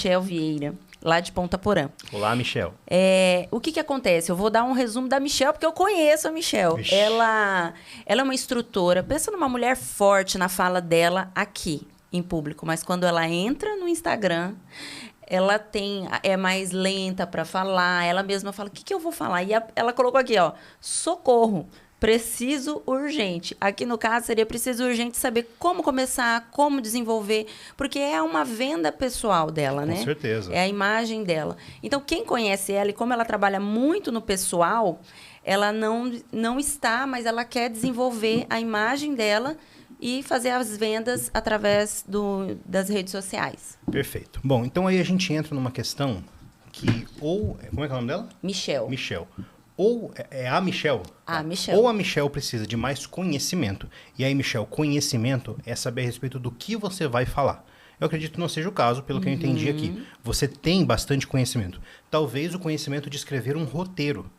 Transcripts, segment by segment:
Michel Vieira, lá de Ponta Porã. Olá, Michel. O que acontece? Eu vou dar um resumo da Michel, porque eu conheço a Michel. Ela é uma instrutora. Pensa numa mulher forte na fala dela aqui, em público. Mas quando ela entra no Instagram, ela é mais lenta para falar. Ela mesma fala, o que eu vou falar? E ela colocou aqui, ó, socorro. Preciso urgente. Aqui, no caso, seria preciso urgente saber como começar, como desenvolver, porque é uma venda pessoal dela, né? Com certeza. É a imagem dela. Então, quem conhece ela e como ela trabalha muito no pessoal, ela não está, mas ela quer desenvolver a imagem dela e fazer as vendas através das redes sociais. Perfeito. Bom, então aí a gente entra numa questão que como é que é o nome dela? Michel. Ou é a Michel. A Michel. Ou a Michel precisa de mais conhecimento. E aí, Michel, conhecimento é saber a respeito do que você vai falar. Eu acredito que não seja o caso, pelo que eu entendi aqui. Você tem bastante conhecimento. Talvez o conhecimento de escrever um roteiro,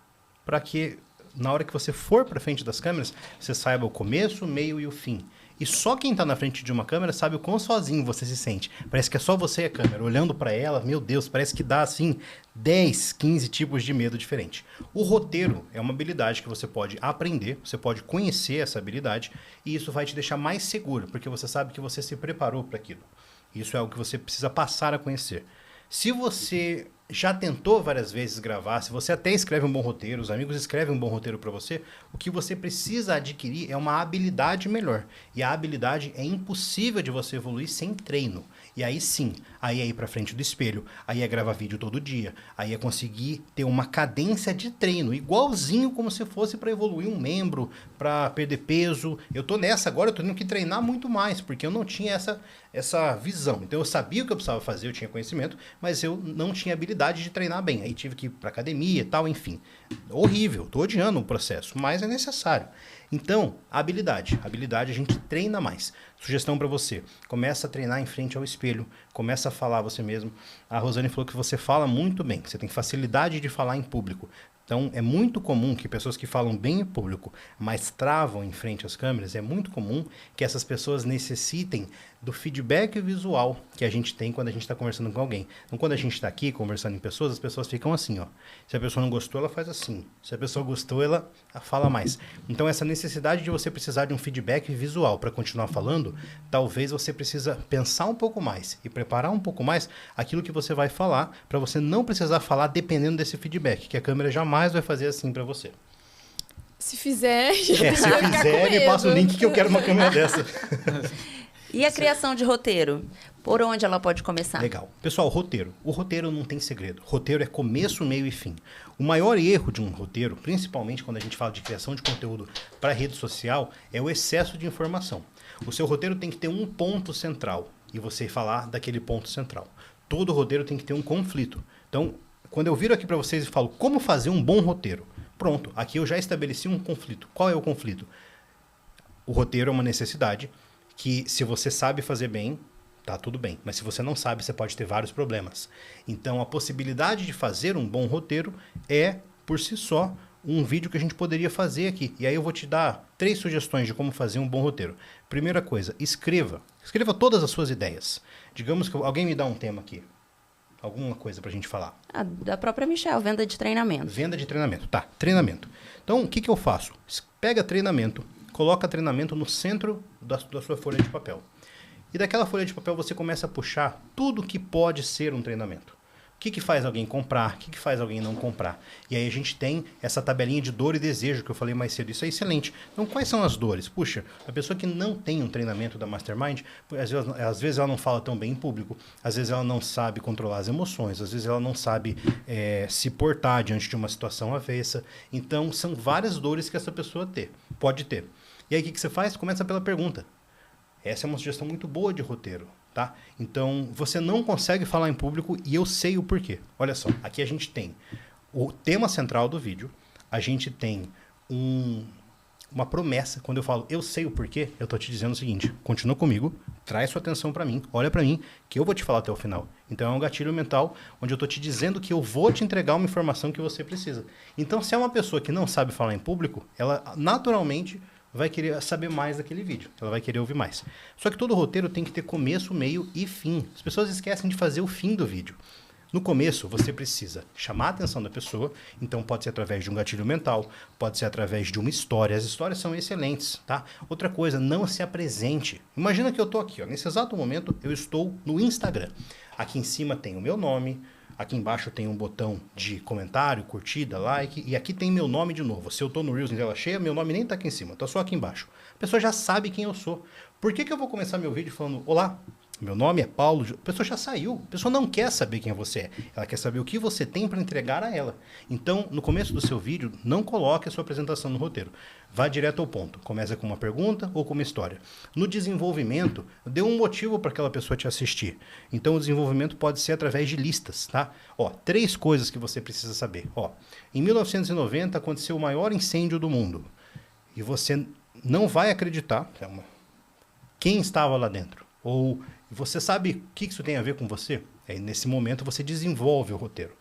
para que na hora que você for para frente das câmeras, você saiba o começo, o meio e o fim. E só quem está na frente de uma câmera sabe o quão sozinho você se sente. Parece que é só você e a câmera. Olhando para ela, meu Deus, parece que dá assim 10, 15 tipos de medo diferentes. O roteiro é uma habilidade que você pode aprender, você pode conhecer essa habilidade e isso vai te deixar mais seguro, porque você sabe que você se preparou para aquilo. Isso é algo que você precisa passar a conhecer. Se você já tentou várias vezes gravar, se você até escreve um bom roteiro, os amigos escrevem um bom roteiro para você, o que você precisa adquirir é uma habilidade melhor. E a habilidade é impossível de você evoluir sem treino. E aí sim, aí é ir para frente do espelho, aí é gravar vídeo todo dia, aí é conseguir ter uma cadência de treino, igualzinho como se fosse para evoluir um membro, para perder peso. Eu tô nessa agora, eu tô tendo que treinar muito mais, porque eu não tinha essa visão. Então eu sabia o que eu precisava fazer, eu tinha conhecimento, mas eu não tinha habilidade de treinar bem. Aí tive que ir para academia e tal, enfim. Horrível, tô odiando o processo, mas é necessário. Então, habilidade a gente treina mais. Sugestão para você, começa a treinar em frente ao espelho, começa a falar você mesmo. A Rosane falou que você fala muito bem, você tem facilidade de falar em público. Então, é muito comum que pessoas que falam bem em público, mas travam em frente às câmeras, é muito comum que essas pessoas necessitem do feedback visual que a gente tem quando a gente está conversando com alguém. Então, quando a gente está aqui conversando em pessoas, as pessoas ficam assim, ó. Se a pessoa não gostou, ela faz assim. Se a pessoa gostou, ela fala mais. Então, essa necessidade de você precisar de um feedback visual para continuar falando, talvez você precisa pensar um pouco mais e preparar um pouco mais aquilo que você vai falar, para você não precisar falar dependendo desse feedback, que a câmera jamais vai fazer assim para você. Se fizer, se fizer, me passa o link que eu quero uma câmera dessa. E a criação de roteiro? Por onde ela pode começar? Legal. Pessoal, roteiro. O roteiro não tem segredo. Roteiro é começo, meio e fim. O maior erro de um roteiro, principalmente quando a gente fala de criação de conteúdo para rede social, é o excesso de informação. O seu roteiro tem que ter um ponto central e você falar daquele ponto central. Todo roteiro tem que ter um conflito. Então, quando eu viro aqui para vocês e falo como fazer um bom roteiro, pronto, aqui eu já estabeleci um conflito. Qual é o conflito? O roteiro é uma necessidade que, se você sabe fazer bem, tá tudo bem. Mas se você não sabe, você pode ter vários problemas. Então, a possibilidade de fazer um bom roteiro é, por si só, um vídeo que a gente poderia fazer aqui. E aí eu vou te dar 3 sugestões de como fazer um bom roteiro. Primeira coisa, escreva. Escreva todas as suas ideias. Digamos que alguém me dá um tema aqui. Alguma coisa pra gente falar. Da própria Michel, venda de treinamento. Venda de treinamento, tá. Treinamento. Então, o que eu faço? Pega treinamento, coloca treinamento no centro da sua folha de papel. E daquela folha de papel você começa a puxar tudo que pode ser um treinamento. O que faz alguém comprar? O que faz alguém não comprar? E aí a gente tem essa tabelinha de dor e desejo que eu falei mais cedo. Isso é excelente. Então, quais são as dores? Puxa, a pessoa que não tem um treinamento da Mastermind, às vezes ela não fala tão bem em público, às vezes ela não sabe controlar as emoções, às vezes ela não sabe se portar diante de uma situação avessa. Então, são várias dores que essa pessoa pode ter. E aí, o que você faz? Começa pela pergunta. Essa é uma sugestão muito boa de roteiro. Tá? Então, você não consegue falar em público e eu sei o porquê. Olha só, aqui a gente tem o tema central do vídeo, a gente tem uma promessa. Quando eu falo eu sei o porquê, eu tô te dizendo o seguinte: continua comigo, traz sua atenção para mim, olha para mim, que eu vou te falar até o final. Então é um gatilho mental onde eu tô te dizendo que eu vou te entregar uma informação que você precisa. Então, se é uma pessoa que não sabe falar em público, ela naturalmente vai querer saber mais daquele vídeo. Ela vai querer ouvir mais. Só que todo roteiro tem que ter começo, meio e fim. As pessoas esquecem de fazer o fim do vídeo. No começo, você precisa chamar a atenção da pessoa, então pode ser através de um gatilho mental, pode ser através de uma história. As histórias são excelentes, tá? Outra coisa, não se apresente. Imagina que eu tô aqui, ó, nesse exato momento eu estou no Instagram. Aqui em cima tem o meu nome, aqui embaixo tem um botão de comentário, curtida, like, e aqui tem meu nome de novo. Se eu tô no Reels em tela cheia, meu nome nem tá aqui em cima, tá só aqui embaixo. A pessoa já sabe quem eu sou. Por que eu vou começar meu vídeo falando, olá, meu nome é Paulo, a pessoa já saiu, a pessoa não quer saber quem você é, ela quer saber o que você tem para entregar a ela. Então, no começo do seu vídeo, não coloque a sua apresentação no roteiro. Vá direto ao ponto, começa com uma pergunta ou com uma história. No desenvolvimento, dê um motivo para aquela pessoa te assistir. Então, o desenvolvimento pode ser através de listas, tá? Ó, 3 coisas que você precisa saber. Ó, em 1990 aconteceu o maior incêndio do mundo. E você não vai acreditar quem estava lá dentro. Ou você sabe o que isso tem a ver com você? Aí, nesse momento, você desenvolve o roteiro.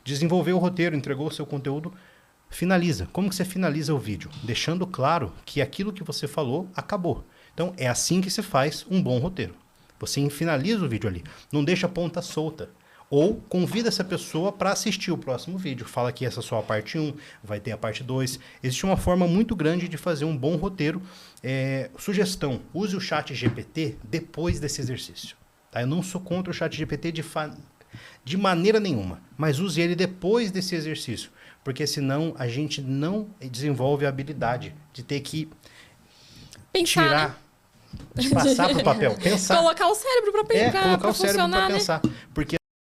Desenvolveu o roteiro, entregou o seu conteúdo, finaliza. Como que você finaliza o vídeo? Deixando claro que aquilo que você falou acabou. Então, é assim que se faz um bom roteiro. Você finaliza o vídeo ali. Não deixa a ponta solta. Ou convida essa pessoa para assistir o próximo vídeo. Fala que essa é só a parte 1, vai ter a parte 2. Existe uma forma muito grande de fazer um bom roteiro. Sugestão, use o chat GPT depois desse exercício. Tá? Eu não sou contra o chat GPT de maneira nenhuma, mas use ele depois desse exercício. Porque senão a gente não desenvolve a habilidade de ter que Pensar, tirar... né? De passar para o papel, pensar. Colocar o cérebro para pensar, colocar para o cérebro funcionar, para né? pensar. Porque